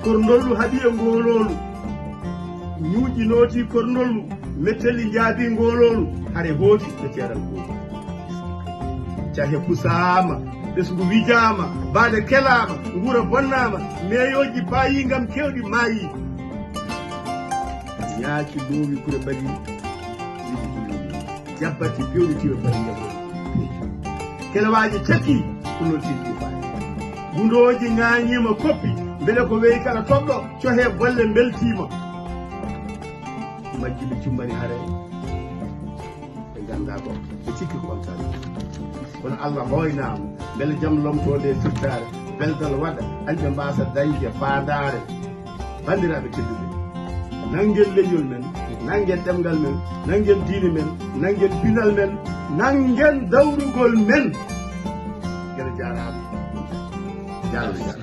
korndollu haɗi e ngololu ñuuƴi nooti korndollu metteli jaabi ngololu hare hooti ɓe ceeral goto cahe pusama ɓesgu wijama baade kelama nguura bonnama meyoji payi gam kewɗi maayi ñaaki loowi kure mbaɗi jabbati pewɗitiɓe mbaɗi jam kelewaji cakki ko noon tirɗi fa gundoji ŋañima koppi beele ko weyi kala toɓɗo cohe bolle beltima majjiɓe cummani haare ɓe ganda ko ɓe cikki ko on tan kono Allah hoynama beele jaam lomtode firtare beldal waɗa hande ɓe mbasa dañde fandare bandiraɓe tedduɓe nanguel leñol men nanguel ɗemgal men nanguel diine men nanguel pinal men nanguel dawrugol men kene jarama jarama